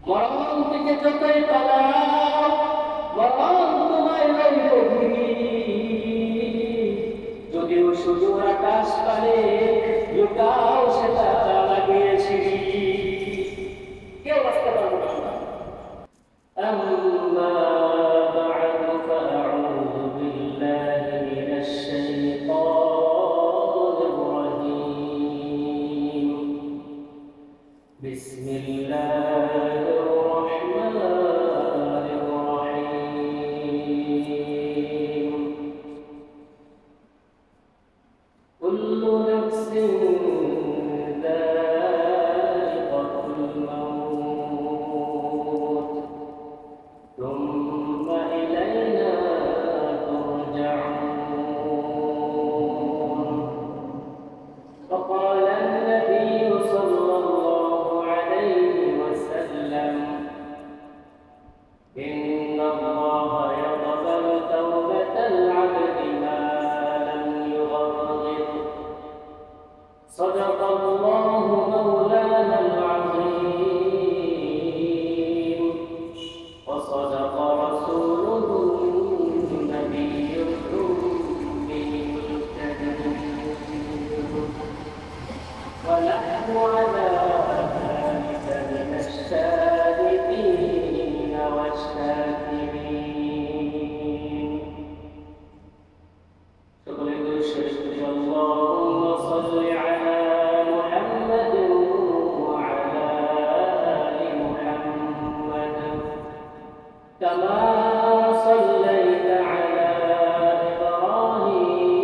মরণ থেকে যতই পালাও মরণ তোমায় লইবে ঘিরি। যদিও শুধু আকাশ পানে লুকাও সেটা লাগিয়েছি, কেউ আসতে পারবো না। أما بعد فأعوذ بالله من الشيطان الرجيم. بسم الله الرحمن الرحيم. كل نفس ذائقة الموت ثم إلينا ترجعون. وقال النبي صلى الله عليه وسلم إن الله يقبل توبة العبد ما لم يغرر. صدق الله مولانا العظيم وصدق رسوله النبي الأمي الكريم. ونحن على ذلك من الشاهدين والشاكرين. شكر الشيخ اللهم صل على محمد وعلى آل محمد كما صليت على إبراهيم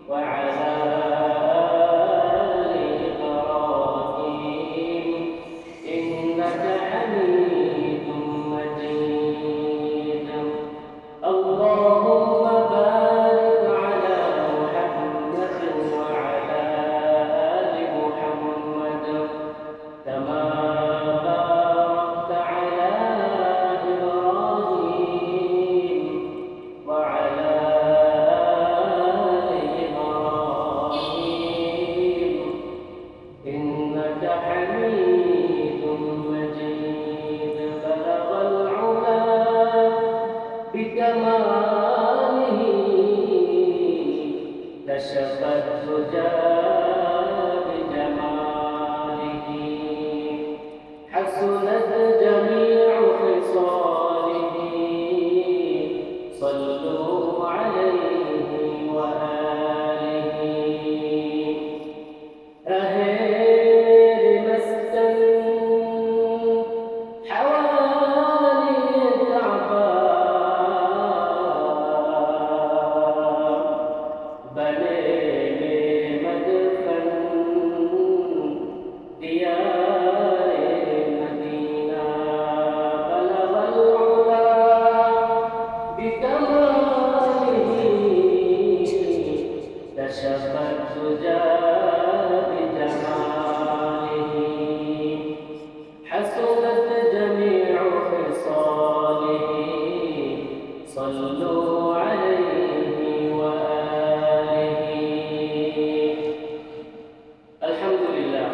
وعلى آل إبراهيم إنك حميد مجيد. اللهم بارك على محمد وعلى آل محمد كما باركت على إبراهيم وعلى آل إبراهيم إنك حميد مجيد. بلغ العلا بكماله كشف الدجى بجماله حسنت جميع خصاله. صلوا عليه وآله. أهل مسكن حوالي الكعبة بني مدفن ديار المدينة. بلغ العلا بكماله كشف الدجى بجماله حسنت جميع خصاله. صلوا عليه وآله. الحمد لله.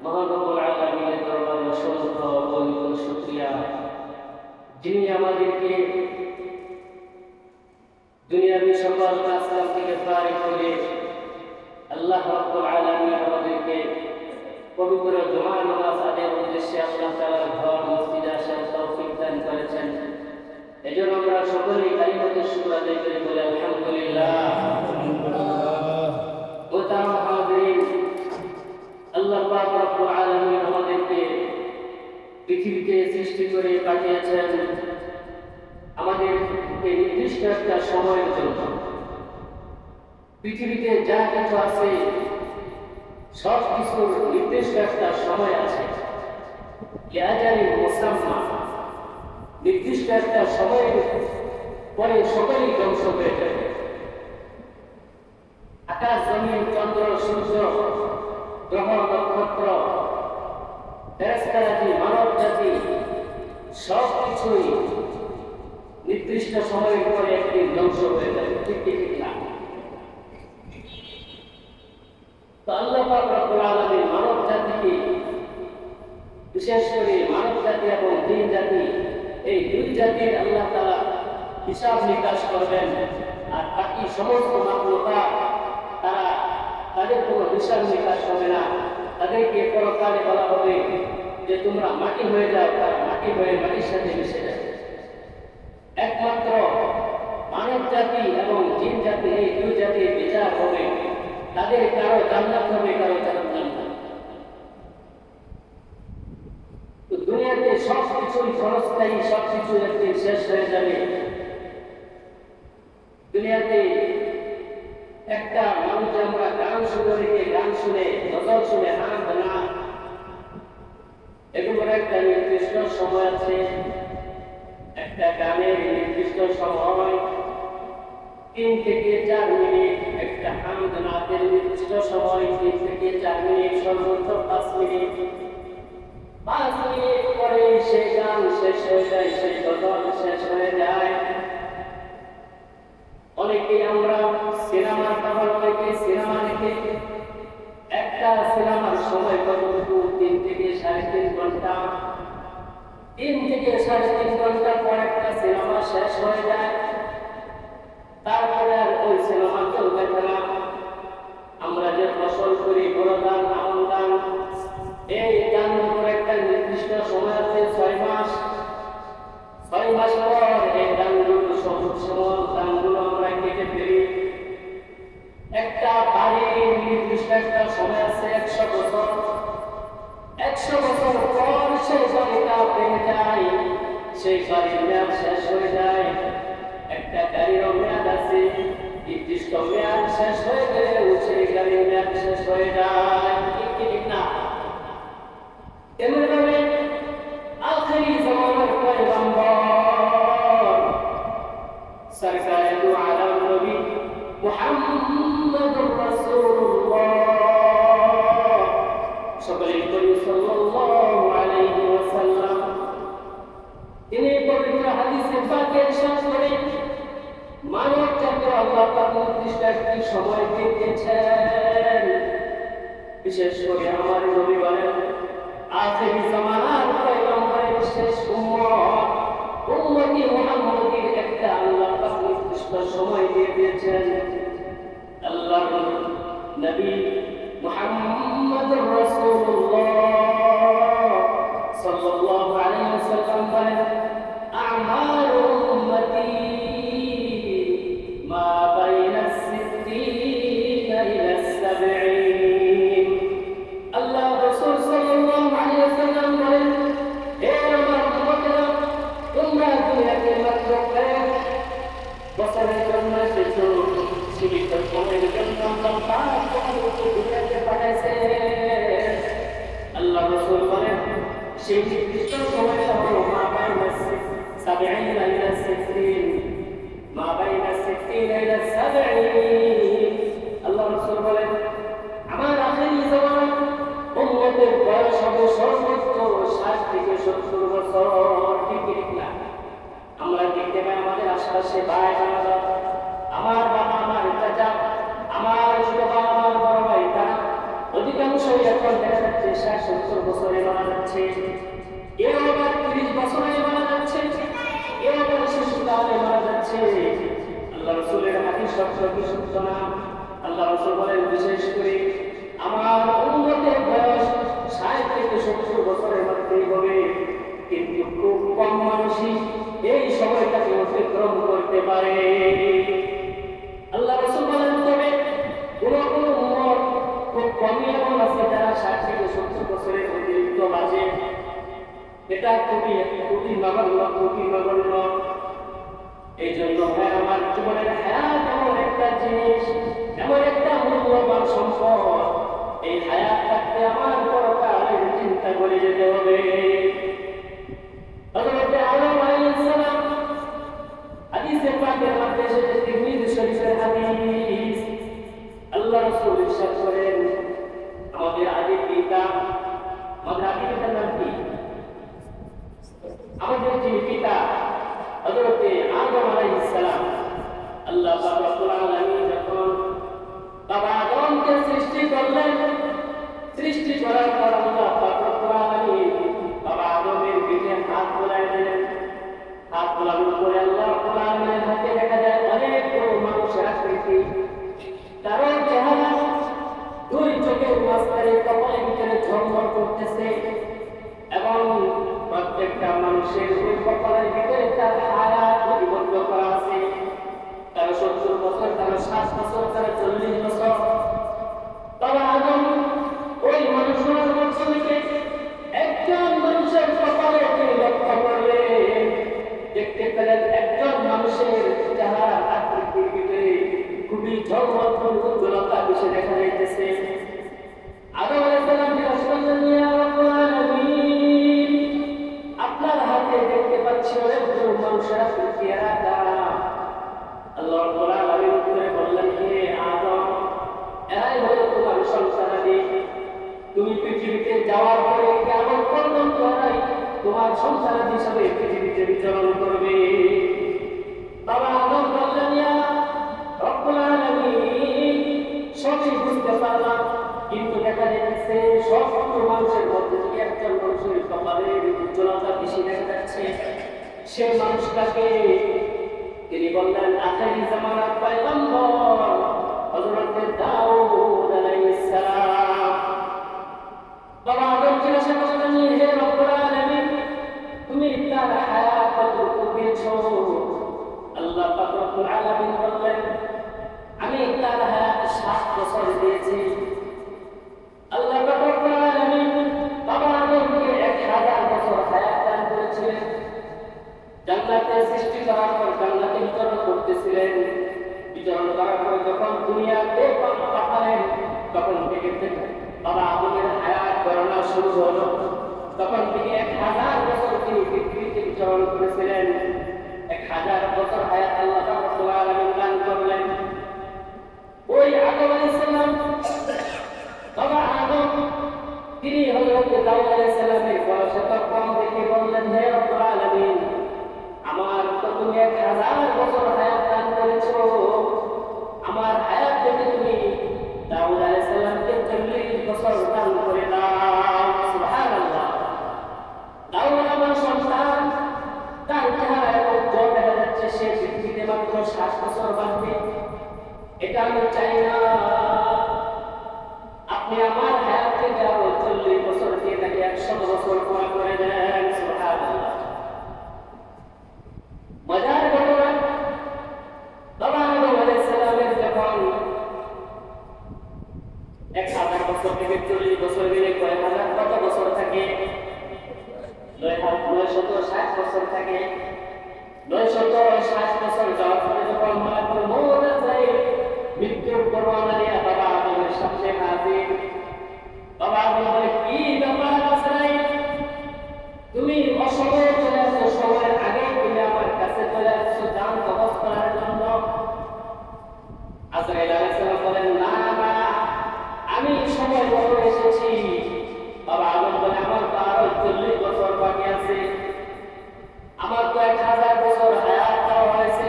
মহান রব্বুল আলামিনের দরবারে অসংখ্য অগণিত শুকরিয়া, যিনি আমাদেরকে দুনিয়াবী সকল কাজকাম থেকে ফারিগ করে আল্লাহ রাব্বুল আলামিন আমাদেরকে পবিত্র জুমার নামাজ আদায়ের উদ্দেশ্যে আল্লাহ তাআলার ঘর মসজিদে আসার তৌফিক দান করেছেন। এজন্য আমরা সকলেই কালিমাতুশ শুকর আদায় করে বলি আলহামদুলিল্লাহ। মুহতারাম হাজিরিন, আল্লাহ পাক রব্বুল আলামিন আমাদেরকে পৃথিবীতে সৃষ্টি করে পাঠিয়েছেন আমাদেরকে নির্দিষ্ট একটা সময়ের জন্য। পৃথিবীতে যা কিছু আছে সব কিছুর নির্দিষ্ট একটা সময় আছে। মুসাম্মা, নির্দিষ্ট একটা সময়ের পরে সকলেই ধ্বংস হয়ে যাবে। আকাশ জমিন চন্দ্র সূর্য গ্রহ নক্ষত্র ফেরেশতারাজি মানব জাতি সব কিছুই নির্দিষ্ট সময়ের পরে একদিন ধ্বংস হয়ে যাবে। ঠিক ঠিক না? তো আল্লাহ পাক রব্বুল আলামিন মানব জাতিকে বিশেষ করে মানব জাতি এবং জিন জাতি, এই দুই জাতির আল্লাহ তাআলা হিসাব নিকাশ করবেন। আর বাকি সমস্ত মাখলুকাত তারা তাদের কোনো হিসাব নিকাশ হবে না। তাদেরকে পরকালে বলা হবে যে তোমরা মাটি হয়ে যাও, তারা মাটি হয়ে মাটির সাথে মিশে যাবে। একমাত্র মানব জাতি এবং জিন জাতি, এই দুই জাতির বিচার হবে। তাদের কারো জান্নাত হবে, কারো জাহান্নাম হবে। তো দুনিয়াতে সবকিছুই ক্ষণস্থায়ী, সবকিছু একদিন শেষ হয়ে যাবে। দুনিয়াতে একটা মানুষ, আমরা গান শুনে রেখে, গান শুনে, গজল শুনে, না, এগুলোর একটা নির্দিষ্ট সময় আছে। একটা গানের নির্দিষ্ট সময় 3 থেকে 4 মিনিট, একটা নাচের নির্দিষ্ট সময় 3 থেকে 4 মিনিট, সর্বোচ্চ 5 মিনিট। 5 মিনিট পরে সেই গান শেষ হয়ে যায়, সেই গজল শেষ হয়ে যায়। অনেকে আমরা সিনেমার খবর, অনেকে সিনেমা দেখে। একটা সিনেমার সময় কতটুকু? 3 থেকে 3.5 ঘন্টা। 3 থেকে 3.5 ঘন্টা পর একটা সিনেমা শেষ হয়ে যায়। তারপরে আর ওই সিনেমা চলবে না। আমরা যে ফসল করি, বড় গান, আমন গান, এই গানগুলোর একটা নির্দিষ্ট সময় আছে 6 মাস। 6 মাস পর এই গানগুলো, সবুজ শ্যামল গানগুলো আমরা কেটে ফেলি। একটা বাড়ির নির্দিষ্ট একটা সময় আছে 100 বছর। 100 বছর পর সেই বাড়িটা ভেঙে যায়, সেই বাড়ির মেয়াদ শেষ হয়ে যায়। একটা গাড়িরও মেয়াদ আছে, নির্দিষ্ট মেয়াদ শেষ হয়ে গেলে সেই গাড়ির মেয়াদ শেষ হয়ে যায়। ঠিক না? এমনিভাবে আখিরি জামানার পয়গম্বর সরকারে দু আলম নবী মুহাম্মদুর রাসূলুল্লাহ, সকলেই বলি সাল্লাল্লাহু আলাইহি ওয়াসাল্লাম, তিনি পবিত্র হাদিসে পাকে ইরশাদ করেন, মানব জাতিকে আল্লাহ পাক নির্দিষ্ট একটি সময় দিয়েছেন। বিশেষ করে আমার নবী বলেন, আখিরি জামানার পয়গম্বরের শেষ উম্মতি মুহাম্মদীর একটা আল্লাহ পাক নির্দিষ্ট সময় দিয়ে দিয়েছেন। আল্লাহর নবী মুহাম্মদুর রাসূলুল্লাহ সাল্লাল্লাহু আলাইহি ওয়াসাল্লাম বলেন, আমালু উম্মতি মা বাইনা সিদ্দিন ইলা 70। আল্লাহ রাসূল সাল্লাল্লাহু আলাইহি ওয়াসাল্লাম বলেন, হে আমার উম্মতেরা, তোমরা দুনিয়াতে মাত্র 1 বছরের জন্য এসেছো। সীমিত সময়ের জন্য আল্লাহ পাক তোমাদেরকে দুনিয়াতে পাঠাইছে। আল্লাহ রাসূল বলেন, সেই নির্দিষ্ট সময়টা হলো মা বাইনা 70 ইলা 60, মা বাইনা 60 ইলা 70। আল্লাহ রাসূল বলেন, আমার আখিরি জামানা উম্মতের বয়স হবে সর্বোচ্চ 60 থেকে 70 বছর। ঠিক না? আমরা দেখতে পাই আমাদের আশেপাশে ভাই, আমার বাবা, আমার চাচা, আমার ছোট ভাই, আমার বড় ভাই, তারা অধিকাংশই এখন দেখা যাচ্ছে 60-70 বছরে মারা যাচ্ছে। কেউ আবার 30 বছরে মারা যাচ্ছে, কেউ আবার শিশুকালে মারা যাচ্ছে। আল্লাহ রাসূলের হাদিস সত্য কি সত্য না? আল্লাহ রাসূল বলেন, বিশেষ করে আমার উম্মতের বয়স 60 থেকে 70 বছরের মধ্যেই হবে, কিন্তু খুব কম মানুষই এই সময়টাকে অতিক্রম করতে পারে। আল্লাহ রাসূল বলেন, তবে কোন কোন উম্মত খুব কমই এমন আছে যারা 60 থেকে 70 বছরের অতিরিক্ত বাজে। এটা খুবই নগণ্য। এই জন্য আমার জীবনের হায়াত এমন একটা জিনিস, এমন একটা মূল্যবান সম্পদ। এই হায়াত থাকতে আমার পরকালের চিন্তা করে যেতে হবে। হযরত আদম আলাইহিস সালাম, হাদিসে পাকের মধ্যে এসেছে, তিরমিজি শরীফের হাদিস, আল্লাহ রাসূল ইরশাদ করেন, আমাদের আদি পিতা, আমাদের আদি পিতার নাম কি? আমাদের যিনি পিতা হযরত আদম আলাইহিস সালাম, আল্লাহ পাক রব্বুল আলামিন যখন বাবা আদমকে সৃষ্টি করলেন, সৃষ্টি করার পর আল্লাহ পাক রব্বুল আলামিন সন্তান হিসাবে পৃথিবীতে বিচরণ করবে। বাবা আদম বললেন, ইয়া রব্বুল আলামিন, সবই বুঝতে পারলাম, কিন্তু দেখা যাচ্ছে সব মানুষের মধ্যে থেকে একজন মানুষের কপালের উজ্জ্বলতা বেশি দেখা যাচ্ছে। সে মানুষটাকে তিনি বললেন আখিরি জামানার পয়গম্বর হযরত দাউদ আলাইহিস সালাম। বাবা আদম জিজ্ঞাসা করলেন, হে রব্বুল আলামিন, তুমি তার হায়াত কতটুকু দিয়েছো? আল্লাহ পাক রব্বুল আলামিন বললেন, আমি তার হায়াত 60 বছর দিয়েছি। আল্লাহ পাক রব্বুল আলামিন বাবা আদমকে 1000 বছর হায়াত দান করেছিলেন। জান্নাতে সৃষ্টি করার পর জান্নাতে বিচরণ করতেছিলেন। বিচরণ করার পর যখন দুনিয়াতে পা পাঠালেন, তখন থেকে বাবা আদমের হায়াত গণনা শুরু হলো। তখন থেকে 1000 বছর তিনি পৃথিবীতে বিচরণ করেছিলেন। 1000 বছর হায়াত আল্লাহ পাক রব্বুল আলামিন দান করলেন। ওই আদম আলাইহিস সালাম, বাবা আদম, তিনি হযরত দাউদ আলাইহিস সালামের বয়স কম দেখে বললেন, হে রব্বুল আলামিন, আমার তো তুমি 1000 বছর হায়াত দান করেছো, আমার হায়াত থেকে তুমি দাউদ আলাইহিস সালামকে 40 বছর দান করে দাও। সুবহানাল্লাহ। দাউদ আমার সন্তান, তার চেহারা উজ্জ্বল দেখা যাচ্ছে, সে পৃথিবীতে মাত্র 60 বছর বাঁচবে। এটা আমি চাই না। আপনি আমার হায়াত থেকে আরো 40 বছর দিয়ে তাকে 100 বছর পুরা করে দেন। সুবহানাল্লাহ। মজার ঘটনা, বাবা আদম আলাইহিস সালামের যখন 1000 বছর থেকে 40 বছর গেলে কয় হাজার কত বছর থাকে? 960 বছর থাকে। 960 বছর যাওয়ার পরে যখন মালাকুল মউত আজরাইল মৃত্যুর পরোয়ানা নিয়ে বাবা আদমের সামনে হাজির। বাবা আদম বলে, কি ব্যাপার আজরাইল, তুমি অসময়ে চলে আসছো, সময়ের আগে তুমি আমার কাছে চলে আসছো জান কবজ করার জন্য। আজরাইল আলাইহিস সালাম বলেন, না না, আমি সময় মতো এসেছি। বাবা আদম বলে, আমার তো আরো 40 বছর বাকি আছে, আমার তো 1000 বছর হায়াত দেওয়া হয়েছে।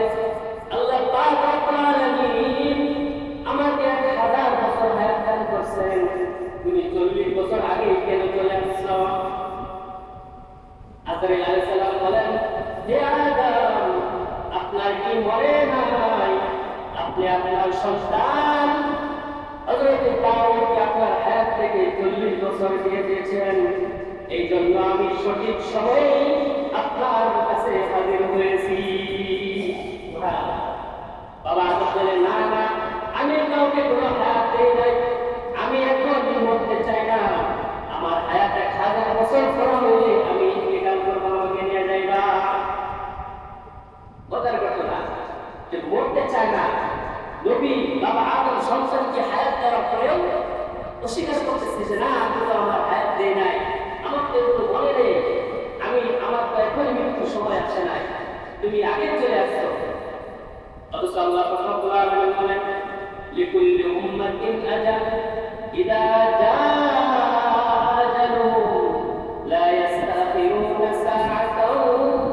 আল্লাহ পাক রব্বুল আলামিন আমাকে 1000 বছর হায়াত দান করছেন, তুমি 40 বছর আগে কেন চলে আসছো? আজরাইল আলাইহিস সালাম বলেন, হে আদম, আপনার কি মনে নাই আপনি আপনার সন্তান হযরত দাউদকে আপনার হায়াত থেকে 40 বছর দিয়ে দিয়েছেন? এই জন্য আমি সঠিক সময়ে আপনার কাছে হাজির হয়েছি। বাবা আদম বলেন, না না, আমি কাউকে কোনো হায়াত দেই নাই, আমি এখন মরতে চাই না, আমার হায়াত 1000 বছর পর হলে আমি ইন্তেকাল করবো, আমাকে নিয়ে যাইবা। মজার ঘটনা, যে মরতে চায় না নবী বাবা আদম সন্তানকে হায়াত দেওয়ার পরেও অস্বীকার করতেছে যে না, আমি তো আমার হায়াত দেই নাই, আমাকে তো বলে নেই, আমি আমার তো এখনই মৃত্যুর সময় আসে নাই, তুমি আগে চলে আসছো। অথচ আল্লাহ রাব্বুল আলামিন বলেন, লিকুল্লি উম্মাতিন আজাল ইযা জাআ আজালুহুম লা ইস্তাখিরুনা সাআতাও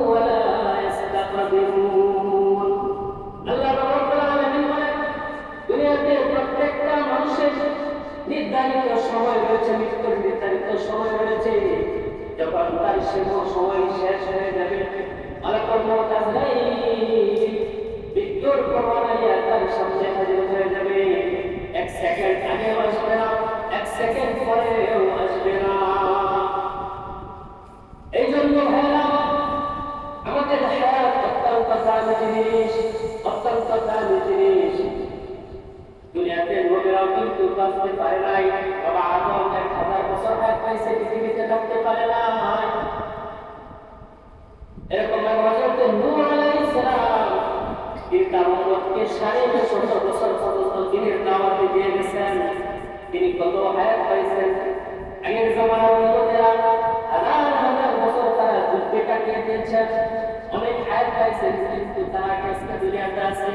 ওয়া লা ইস্তাকদিরুন। আল্লাহ রাব্বুল আলামিন বলেন, দুনিয়াতে প্রত্যেকটা মানুষের নির্ধারিত সময় রয়েছে, মৃত্যুর নির্ধারিত সময় রয়েছে। যখন তার সময় শেষ হয়ে যাবে, মালাকুল মউত আজরাইল মৃত্যুর পরোয়ানা নিয়ে তার সামনে হাজির হয়ে যাবে। 1 সেকেন্ড আগেও আসবে না, 1 সেকেন্ড পরেও আসবে না। এই জন্য ভাইরা, আমাদের হায়াত অত্যন্ত দামি জিনিস, অত্যন্ত দামি জিনিস। দুনিয়াতে নবীরাও কিন্তু বাঁচতে পারে নাই। বাবা আদম 1000 বছর হায়াত পাইছে, পৃথিবীতে থাকতে পারে নাই। এরকম হযরত নূহ আলাইহিস সালাম তিনি তার উম্মতকে 950 বছর পর্যন্ত দিনের দাওয়াত দিয়ে গেছেন। তিনি কত হায়াত পাইছেন? আগের জামানার উম্মতেরা হাজার হাজার বছর তারা যুদ্ধে কাটিয়ে দিয়েছেন, অনেক হায়াত পাইছেন, কিন্তু তারা আজকে দুনিয়াতে আছে।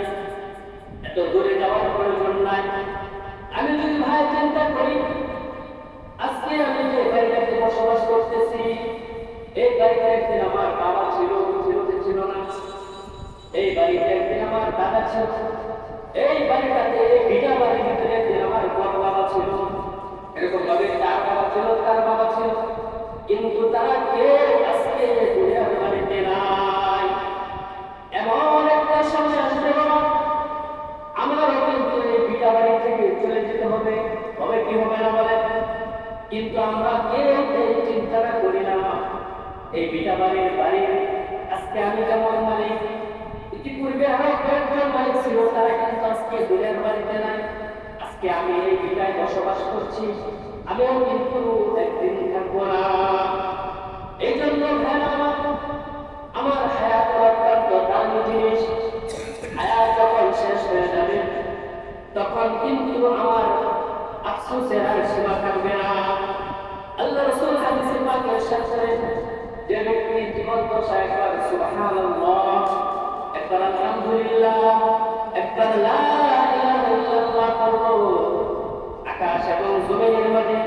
এত দূরে যাওয়ার প্রয়োজন নাই। আমি যদি ভাই চিন্তা করি, আজকে আমি যে বাড়িতে বসবাস করতেছি, এই বাড়িতে একদিন আমার বাবা ছিল, ছিল না। এই বাড়িতে একদিন আমার দাদা ছিল। এই বাড়িটাতে ভিটা বাড়ির ভিতরে একদিন আমার বড় বাবা ছিল। এরকম ভাবে তার বাবা ছিল, তার বাবা ছিল, কিন্তু তারা কেউ আজকে দুনিয়ার বাড়িতে নাই। এমন একটা সময় আসবে বাবা, আমারও কিন্তু এই ভিটা বাড়ি থেকে চলে যেতে হবে। তবে কি হবে না বলেন? কিন্তু আমরা কেউ এই চিন্তাটা করি না। এই ভিটা বাড়ির আজকে আমি যেমন মালিক, ইতিপূর্বে আরো কয়েকজন মালিক ছিল, তারা কিন্তু আজকে দুনিয়ার বাড়িতে নাই। আজকে আমি এই ভিটায় বসবাস করছি, আমিও কিন্তু একদিন থাকবো না। এই জন্য আমার হায়াত অত্যন্ত দামি জিনিস। হায়াত যখন শেষ হয়ে যাবে তখন কিন্তু আমার আফসোসের আর সীমা থাকবে না। আল্লাহ রাসূল হাদিসে পাকে ইরশাদ করেন, যে ব্যক্তি জীবন দশায় একবার সুবহানাল্লাহ, একবার আলহামদুলিল্লাহ, একবার লা ইলাহা ইল্লাল্লাহ পড়লো, আকাশ এবং জমিনের মাঝে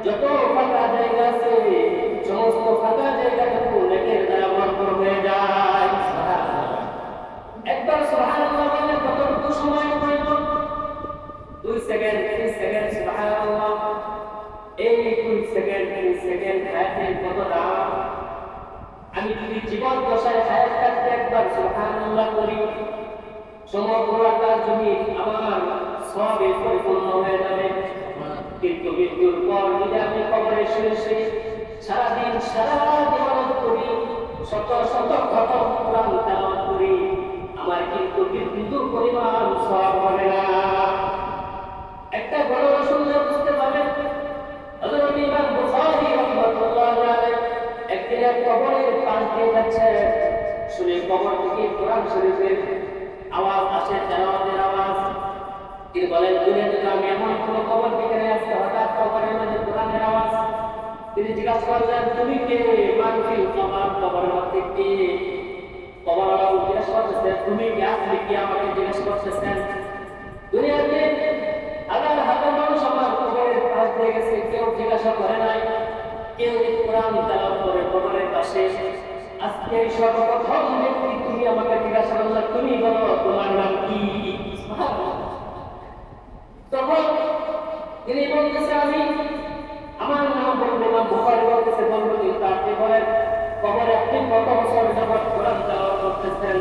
যত ফাঁকা জায়গা আছে সমস্ত ফাঁকা জায়গাটুকু নেকের দ্বারা ভরপুর হয়ে যায়। একবার সুবহানাল্লাহ বললে কতটুকু সময় প্রয়োজন? 2 সেকেন্ড, 3 সেকেন্ড সুবহানাল্লাহ। এই 2 সেকেন্ড, 3 সেকেন্ড হায়াতের কত দাম! আমি যদি জীবন দশায় হায়াত কাটতে একবার সুবহানাল্লাহ করি, সমগ্র আকাশ জমি আমার সওয়াবে পরিপূর্ণ হয়ে যাবে। কিন্তু মৃত্যুর পর যদি আমি কবরে শুয়ে সারাদিন সারা জীবন করি, শত শত খতম কোরআন তেলাওয়াত করি, আমার কিন্তু বিন্দুর পরিমাণ সওয়াব হবে না। একটা ঘটনা শুনলে বুঝতে পারবেন। হযরত ইমাম বুখারী রাহিমাহুল্লাহ আলাইহি একদিন এক কবরের পাশ দিয়ে যাচ্ছে, শুনে কবর থেকে কোরআন শরীফের আওয়াজ আসে, তেলাওয়াতের আওয়াজ। তিনি বলেন, দুনিয়াতে আমি এমন কোন কবর বিকেলে আসছে, হঠাৎ কবরের মধ্যে কোরআনের আওয়াজ। তিনি জিজ্ঞাসা করলেন, তুমি কে? মানফিল কবর, কবরের মধ্যে কে? কবরওয়ালা জিজ্ঞাসা করতেছেন, তুমি কে? আপনি কি আমাকে জিজ্ঞাসা করতেছেন? দুনিয়াতে হাজার হাজার মানুষ আমার কবরের পাশ দিয়ে গেছে, কেউ জিজ্ঞাসা করে নাই, কেউ কোরআন তেলাওয়াত করে কবরের পাশে। আজকে সর্বপ্রথম ব্যক্তি তুমি আমাকে জিজ্ঞাসা করলে, তুমি বলো তোমার নাম কি? তখন তিনি বলতেছে, আমার নাম বলবো না। বুখারী বলতেছে, বলবো, কিন্তু আপনি বলেন কবরে আপনি কত বছর যাবত কোরআন তেলাওয়াত করতেছেন?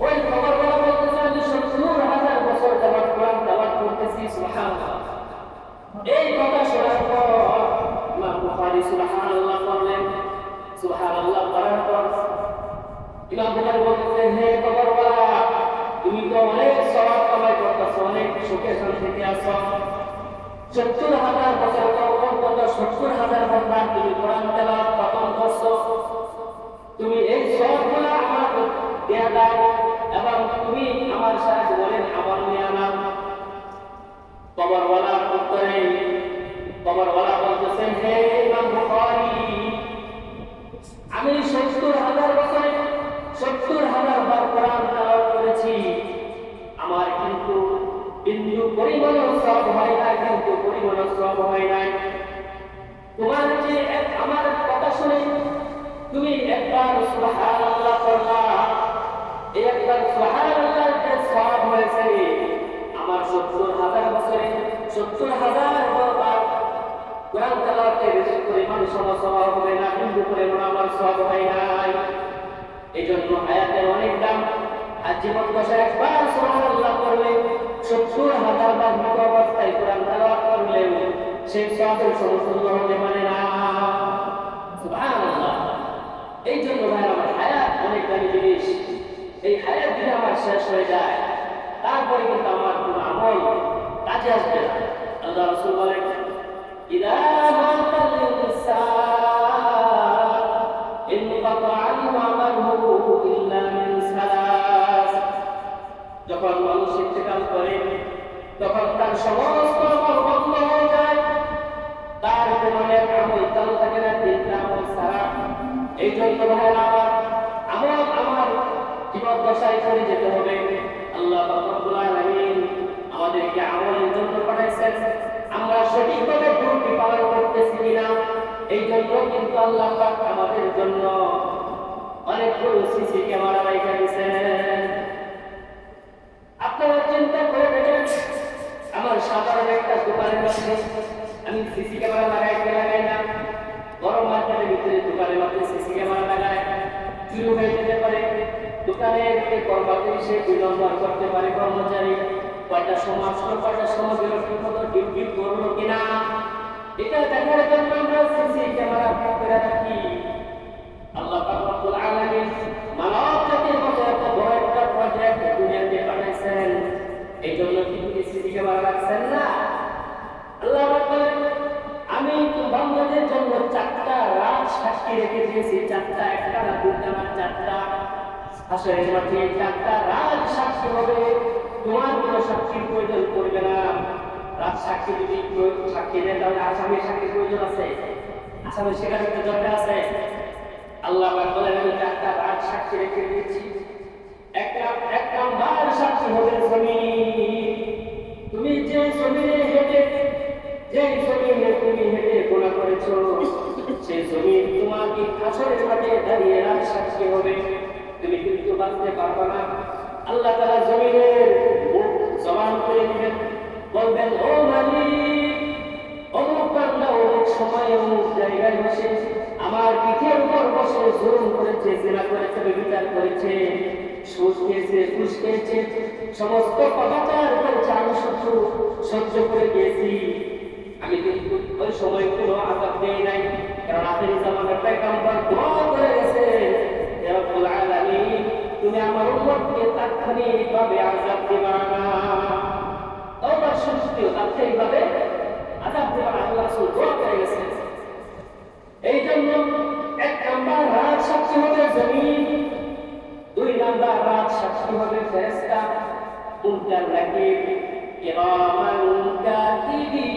ওই কবরওয়ালা বলতেছে, আমি ৭০,০০০ বছর যাবত কোরআন তেলাওয়াত করতেছি। সুবহানাল্লাহ। এই কথা শোনার পর ইমাম বুখারী সুবহানাল্লাহ বললেন। সুবহানাল্লাহ পড়ার পর ইমাম বুখারী বলতেছেন, হে কবরওয়ালা, তুমি তো অনেক সওয়াব কামাই করতেছো, অনেক সুখে শান্তিতে আছো। ৭০,০০০ বছর অন্তত ৭০,০০০ ঘন্টা তুমি কোরআন তেলাওয়াত খতম করছো। তুমি এই সওয়াবগুলো আমাকে দেয়া দাও এবং তুমি আমার সাথে বলেন আমল নিয়ে নাও। কবরওয়ালার উত্তরে কবরওয়ালা বলতেছেন, হে ইমাম বুখারী, আমি ৭০,০০০ বছরে ৭০,০০০ বার কোরআন তেলাওয়াত করেছি, আমার কিন্তু বিন্দু পরিমাণ সওয়াব হয় না, কিন্তু পরিমাণ সওয়াব হয় নাই। তোমার যে আমার কথা শুনে তুমি একবার সুবহানাল্লাহ পড়লা, এই একবার সুবহানাল্লাহ যে সওয়াব হয়েছে, আমার ৭০,০০০ বছরে ৭০,০০০ বার কোরআন তেলাওয়াতের পরিমাণ সওয়াব হবে না, কিন্তু পরিমাণ আমার সওয়াব হয় নাই। এই জন্য হায়াতের অনেক দাম। আর জীবন দশায় একবার সুবহানাল্লাহ পড়লে ৭০,০০০ বার মৃত অবস্থায় কোরআন তেলাওয়াত করলেও সেই সওয়াবের সমতুল্য হতে পারে না। সুবহানাল্লাহ। এই জন্য ভাই আমার হায়াত অনেক দামি জিনিস। এই হায়াত যদি আমার শেষ হয়ে যায়, তারপরে কিন্তু আমার কোনো আমল কাজে আসবে না। আল্লাহ রাসূল বলেন, ইযা মাতাল ইনসান ইনকাতা আনহু আমালুহু ইল্লা মিন সালাস। যখন মানুষ ইন্তেকাল করে তখন তার সমস্ত আমল বন্ধ হয়ে যায়, তার কোনো এক আমল চালু থাকে না, 3টা আমল ছাড়া। এই জন্য ভাইরা আমার জীবন দশায় করে যেতে হবে। আল্লাহ রাব্বুল আলামিন আমাদেরকে আমলের জন্য পাঠাইছেন, আমরা সঠিকভাবে ডিউটি পালন করতেছি কিনা এই জন্য কিন্তু আল্লাহ পাক আমাদের জন্য অনেকগুলো সিসি ক্যামেরা রেখে দিয়েছেন। আপনারা চিন্তা করে দেখেন, আমার সাধারণ একটা দোকানের মধ্যে আমি সিসি ক্যামেরা লাগাই না, গরম মার্কেটের ভিতরে দোকানের মধ্যে সিসি ক্যামেরা লাগায়, চুরি হয়ে যেতে পারে। দোকানের কর্মচারী সে 2 নম্বর করতে পারে, কর্মচারী কয়টা সময় আসলো, কয়টা সময় গেল, ঠিক মতো ডিউটি করলো কিনা, এটা দেখার জন্য আমরা সিসি ক্যামেরা করে রাখি। আল্লাহ পাক রব্বুল আলামিন মানব জাতির মধ্যে এত বড় একটা প্রজেক্ট দুনিয়াতে পাঠাইছেন, এই জন্য কি সিসি ক্যামেরা রাখছেন না? আল্লাহ বলেন, আমি বান্দাদের জন্য 4টা রাত সাক্ষী রেখে দিয়েছি, 4টা, একটা না, 2টা না, 4টা। হাসরের মাঠে 4টা রাত সাক্ষী হবে, তোমার কোনো সাক্ষীর প্রয়োজন পড়বে না। রাত সাক্ষী যদি সাক্ষী দেন তাহলে আসামির সাক্ষীর প্রয়োজন আছে? আসামির সেখানে দরকার আছে? আল্লাহ বলেন, আমি 4টা রাত সাক্ষী রেখে দিয়েছি। এক নাম্বার সাক্ষী হবে জমিন। তুমি যে জমিনে হেঁটে তুমি হেঁটে গোনা করেছো, সেই জমিন তোমাকে হাসরের মাঠে দাঁড়িয়ে রাত সাক্ষী হবে। তুমি কিন্তু বাঁচতে পারবে না। আল্লাহ তাআলা জমিনের জবান করে দিবেন, বলবেন, ও মালিক, অমুক বান্দা অমুক সময় অমুক জায়গায় বসে আমার পিঠের উপর বসে জুলুম করেছে, জিনা করেছে, ব্যভিচার করেছে, সুদ খেয়েছে, ঘুষ খেয়েছে, সমস্ত পাপাচার করেছে, আমি শুধু সহ্য করে গিয়েছি। আমি কিন্তু ওই সময় কোনো আযাব দেই নাই, কারণ আখেরি জামানার পয়গম্বর দোয়া করে গেছে, হে রব্বুল আলামিন, তুমি আমার উম্মতকে তাৎক্ষণিকভাবে আযাব দিবা না। তওবার শুনতেও তাৎক্ষণিকভাবে আযাব দিবা না, আল্লাহ রাসূল দোয়া করে গেছেন। এই জন্য 1 নাম্বার রাত সাক্ষী হবে জমিন, 2 নাম্বার রাত সাক্ষী হবে ফেরেশতা, মুনকার নাকির, কিরামান কাতিবিন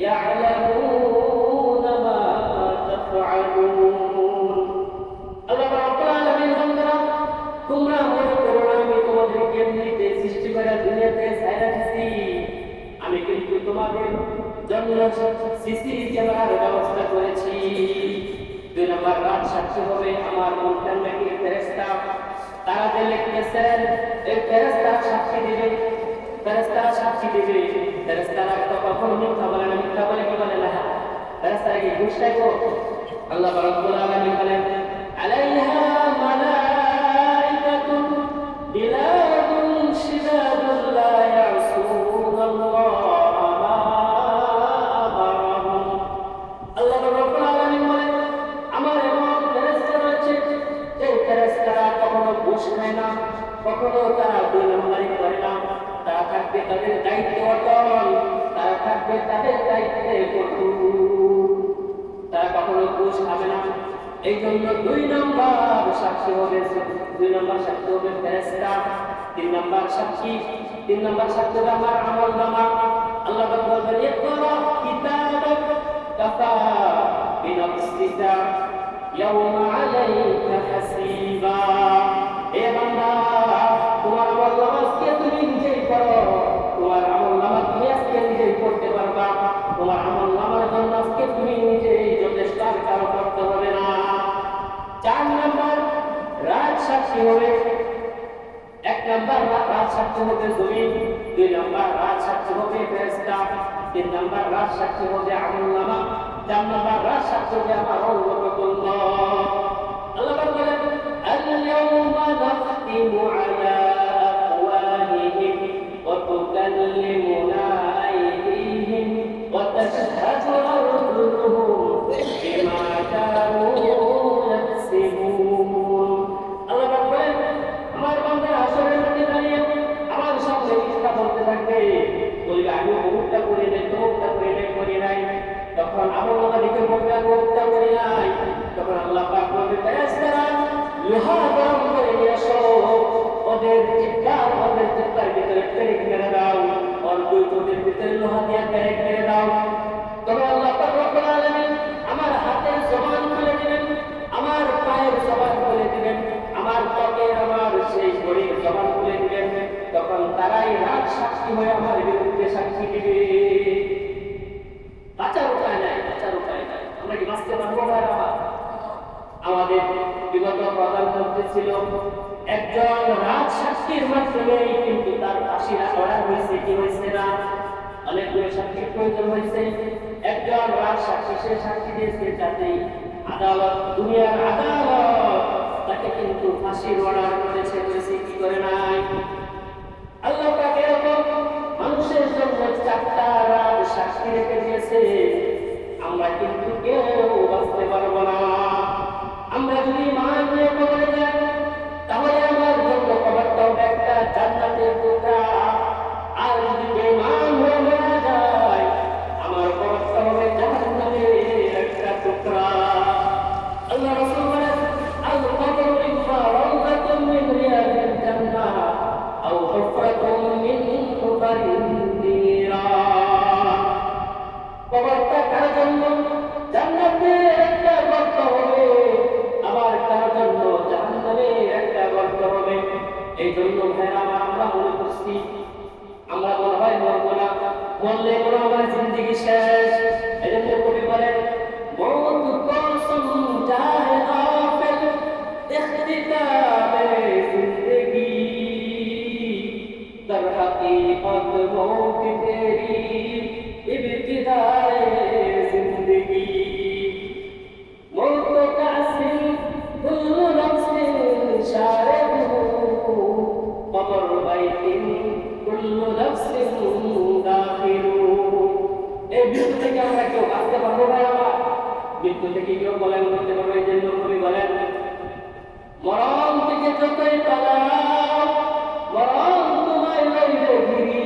ইয়ালামুনা মা তাফআলুন। আল্লাহ রাব্বুল আলামিন বান্দারা, তোমরা মনে করো না আমি তোমাদেরকে এমনিতে সৃষ্টি করে দুনিয়াতে ছাইরা দিছি। আমি কিন্তু তোমাদের জন্য সিসি ক্যামেরার ব্যবস্থা করেছি। 2 নম্বর রাত সাক্ষী হবে আমার মুনকার নাকির ফেরেশতা। তারা যে লিখতেছেন, এই ফেরেশতা সাক্ষী দিবে, ফেরেশতারা সাক্ষী দিবে। ফেরেশতারা কখনো মিথ্যা বলে না, মিথ্যা বলে কি বলে না? ফেরেশতারা কি ঘুষ খায়? আল্লাহ রাব্বুল আলামিন বলেন, আলাইহা মালাইকাতুন গিলাদুন শিদাদুন লা ইয়াসুনাল্লাহা মা আমারাহুম। আল্লাহ রাব্বুল আলামিন বলেন, আমার এমন ফেরেশতা রয়েছে যে ফেরেশতারা কখনো ঘুষ খায় না, কখনো তারা 2 নম্বরি করে না। তারা থাকবে তাদের দায়িত্ব অটল, তারা থাকবে তাদের দায়িত্বে কঠোর, তারা কখনো ঘুষ খাবে না। এই জন্য 2 নম্বর সাক্ষী হবে, 2 নম্বর সাক্ষী হবে ফেরেশতা। 3 নম্বর সাক্ষী হবে আমার আমলনামা। আল্লাহ বলবেন, ইকরা কিতাবাক কাফা বিনাফসিকা ইয়াওমা আলাইকা হাসিবা। এ বান্দা, তোমার আমলনামা আজকে তুমি নিজেই পড়ো, তোমার আমলনামা তুমি আজকে নিজেই পড়তে পারবা, তোমার আমলনামার জন্য আজকে তুমি নিজেই যথেষ্ট আর কারো করতে হবে না। 4 নম্বর রাত সাক্ষী হবে। 1 নম্বর রাত সাক্ষী হবে জমিন, 2 নম্বর রাত সাক্ষী হবে ফেরেশতা, 3 নম্বর রাত সাক্ষী হবে আমলনামা, 4 নম্বর রাত সাক্ষী হবে আমার রহমতুল্লাহ। আল্লাহ বলেন, আল-ইয়াওমা নাখতিমু আলা আফওয়াহিহিম ওয়া তুকাল্লিমুনা আইদিহিম ওয়া তাশহাদু আরজুলুহুম বিমা কানু ইয়াকসিবুন। আল্লাহ বলেন, আমার বান্দা হাসরের মাঠে দাঁড়িয়ে আমার সামনে মিথ্যা বলতে থাকবে, বলবে আমি অমুকটা করে নাই, তমুকটা করে নাই, করি নাই। তখন আমলনামা লিখে বলবে আমি অমুকটা করি নাই। তখন আল্লাহ পাক বলবে, ফেরেশতারা লোহা গরম করে নিয়ে আসো, ওদের চিৎকার ভিতরে পেরেক মেরে দাও, ওর 2 ঠোঁটের ভিতরে লোহা দিয়ে পেরেক মেরে দাও। তবে আল্লাহ পাক রব্বুল আলামিন আমার হাতের জবান খুলে দিবেন, আমার পায়ের জবান খুলে দিবেন, আমার ত্বকের, আমার সেই শরীর জবান খুলে দিবেন। তখন তারাই রাত সাক্ষী হয়ে আমার বিরুদ্ধে সাক্ষী দিবে। বাঁচার উপায় নাই, বাঁচার উপায় নাই। আমরা কি বাঁচতে পারবো না? আমাদের বিগত প্রধানমন্ত্রী ছিল একজন রাজ সাক্ষীর মাধ্যমে কিন্তু তার ফাঁসির করা হয়েছে, কি হয়েছে না? অনেকগুলো সাক্ষীর প্রয়োজন হয়েছে। একজন রাজ সাক্ষী সে সাক্ষী দিয়েছে যাতে আদালত, দুনিয়ার আদালত তাকে কিন্তু ফাঁসির অর্ডার করেছে, কি করে নাই? আল্লাহ তাকে এরকম মানুষের জন্য 4টা রাত সাক্ষী রেখে দিয়েছে। আমরা কিন্তু কেউ বাঁচতে পারবো না। আমরা যদি মান নিয়ে কবরে যাই তাহলে আমার জন্য কবরটা হবে একটা জান্নাতের টুকরা। আর যদি বেঈমান হয়ে মারা যায় আমার কবরটা হবে জাহান্নামের একটা টুকরা। আল্লাহ রাসূল বলেন, আল কবরু ইম্মা রাওদাতুম মিন রিয়াদিল জান্নাহ আও হুফরাতুম মিন হুফারিন নিরান। কবরটা কার জন্য? জান্নাতের একটা গর্ত হবে, আবার কার জন্য? জাহান্নামের একটা গর্ত হবে। এই জন্য ভাইরা আমরা মনে করছি আমরা মনে হয় মরবো না, মরলে মনে আমার জিন্দেগি শেষ। এই জন্য কবি বলেন, মৌত কসম চাহে গাফিল ইখতিতামে জিন্দেগি দর হकीकत मौत तेरी इब्तिदाए जिंदगी मौत का सिल कुल्लु नफ्सिन शारिबु कबर बैतिन कुल्लु नफ्सिन दाखिलु। এই মৃত্যু থেকে আমরা কেউ বাঁচতে পারবো না। আমার মৃত্যু থেকে কেউ পলায়ন করতে পারবে? এই জন্য কবি বলেন, মরণ থেকে যতই পালাও মরণ তোমায় লইবে ঘিরি,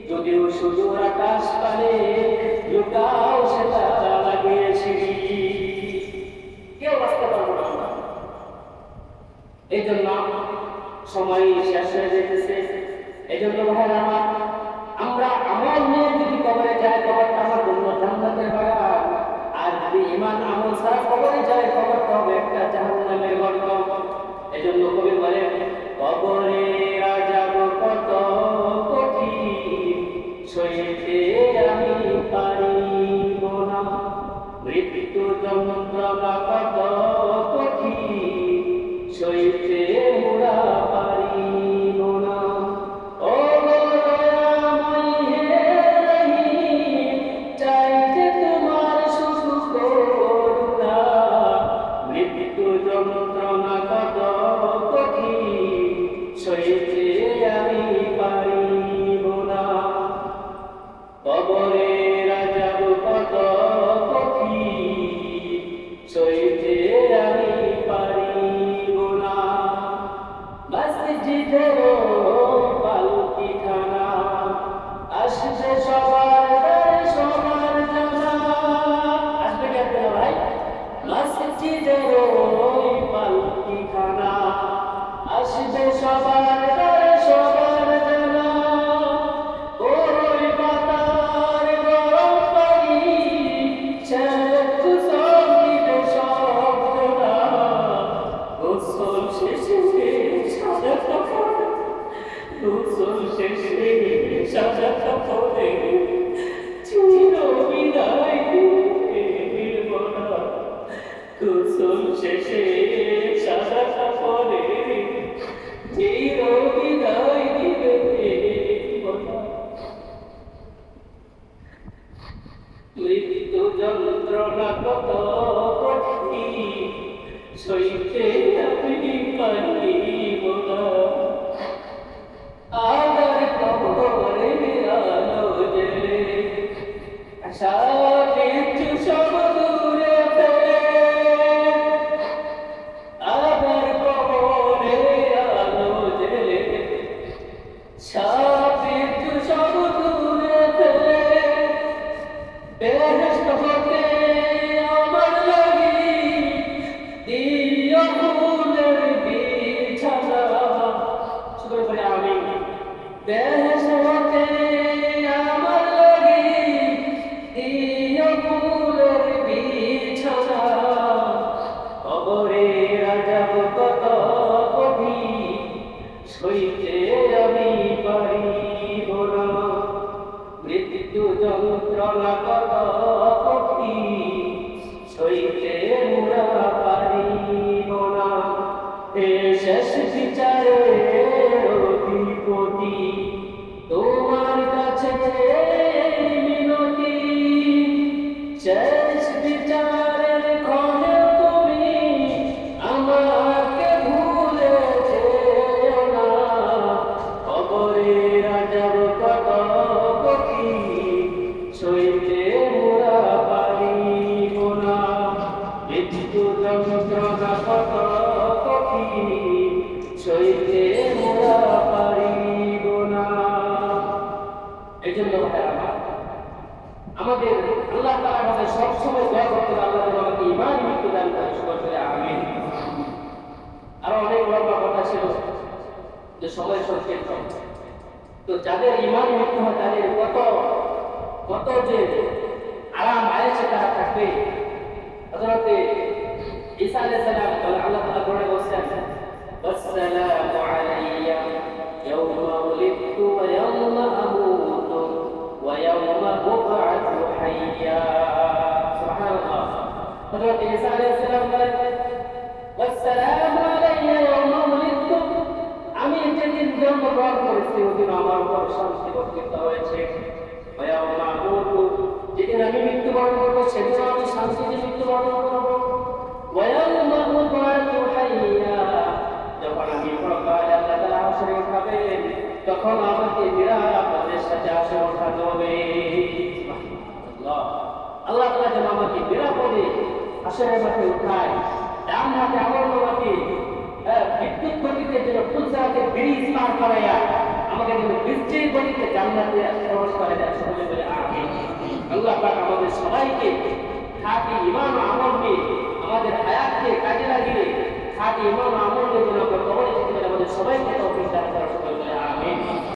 যদিও সুদূর আকাশ পানে লুকাও সেটা লাগিয়েছি। কেউ বাঁচতে পারবো না আমরা। এই জন্য সময় শেষ হয়ে যেতেছে। এই জন্য ভাইরা আমার, আমরা আমল নিয়ে যদি কবরে যাই কবরটা আমার জন্য জান্নাতের বাগান, আর যদি ঈমান আমল ছাড়া কবরে যাই কবরটা হবে একটা জাহান্নামের গর্ত। এই জন্য কবি বলেন, কবরে আযাব কত কঠিন সইতে আমি পারিব না, মৃত্যু যন্ত্রণা কত কঠিন সইতে মোরা পারিব না। ও দয়াময় হে রহিম, চাই যে তোমার শুধু করুণা, মৃত্যু যন্ত্রণা কত কঠিন সইতে আমি পারিব না। কবরের আযাব কত কঠিন সইতে আমি পারিব না। মসজিদের পালকিখানা আসবে সবার দ্বারে সবার জানা। আসবে কেন ভাই? মসজিদের পালকিখানা আসবে সবার দ্বারে সবার জানা। ওই পাতার গরম পানি শেখ সঙ্গীতে শব্দ না, গোসল শেষে সাদা কাপড়, গোসল শেষে সাদা কাপড়ে চির বিদায় দিব না, গোসল শেষে সাদা কাপড়ে চির বিদায় দিবে না। মৃত্যু যন্ত্রণা কত কঠিন সইতে আমি পারিব না। আদার কবরে আলো জ্বেলে আশা কিছু সব দূরে ফেলে, আদার কবরে আলো জ্বেলে সব কিছু সব দূরে ফেলে, বেহেশত হতে আমার লাগি দিও ফুলের বিছানা। শেষ বিচারের ক্ষণে তুমি আমাকে ভুলে যেও না। কবরের আযাব কত কঠিন, সইতে মোরা পারিব না। মৃত্যু যন্ত্রণা কত কঠিন, সইতে মোরা পারিব না। এই জন্য আমাদের আল্লাহ তাআলার কাছে সবসময় দোয়া করতে হবে, আল্লাহ যেন আমাকে ঈমান মৃত্যু দান করে। সকলে আমিন। আরো অনেক লম্বা কথা ছিল, যে সময় সংক্ষিপ্ত, তো যাদের ঈমান মৃত্যু হয় তাদের কত কত যে আরাম আয়েশে তারা থাকবে। হযরত ঈসা আলাইহিস সালাম আল্লাহ তাআলা বলে বলছেন, ওয়াসসালামু আলাইয়া ইয়াওমা উলিদতু ওয়া ইয়াওমা আমুতু ওয়া ইয়াওমা উবআতু হাইয়া। সুবহানাল্লাহ। হযরত ঈসা আলাইহিস সালাম বলেন, ওয়াসসালামু আলাইয়া ইয়াওমা উলিদতু, আমি যেদিন জন্মগ্রহণ করেছি ওদিন আমার উপর শান্তি বর্ষিত হয়েছে। ওয়া ইয়াওমা আমুতু, যেদিন আমি মৃত্যুবরণ করবো সেদিন আমি শান্তিতে মৃত্যুবরণ করবো। ওয়া ইয়াওমা উবআতু হাইয়া, যখন আমি পরকালে আল্লাহ তাআলা হাসরে উঠাবেন তখন আমাকে নিরাপদের সাথে হাসরে উঠানো হবে। সুবহানাল্লাহ। আল্লাহ তাআলা যেন আমাকে নিরাপদে হাসরে মাঠে উঠায়, ডান হাতে আমল নামাকে বিদ্যুৎ গতিতে যেন ফুলসারাতে ব্রিজ পার করাইয়া আমাকে যেন বৃষ্টির গতিতে জান্নাতে প্রবেশ করে দেয়। সকলে বলে আমিন। আল্লাহ পাক আমাদের সবাইকে খাঁটি ঈমান ও আমল নিয়ে আমাদের হায়াতকে কাজে লাগিয়ে খাঁটি ঈমান ও আমল নিয়ে যেন আমরা কবরে যেতে পারি, আমাদের সবাইকে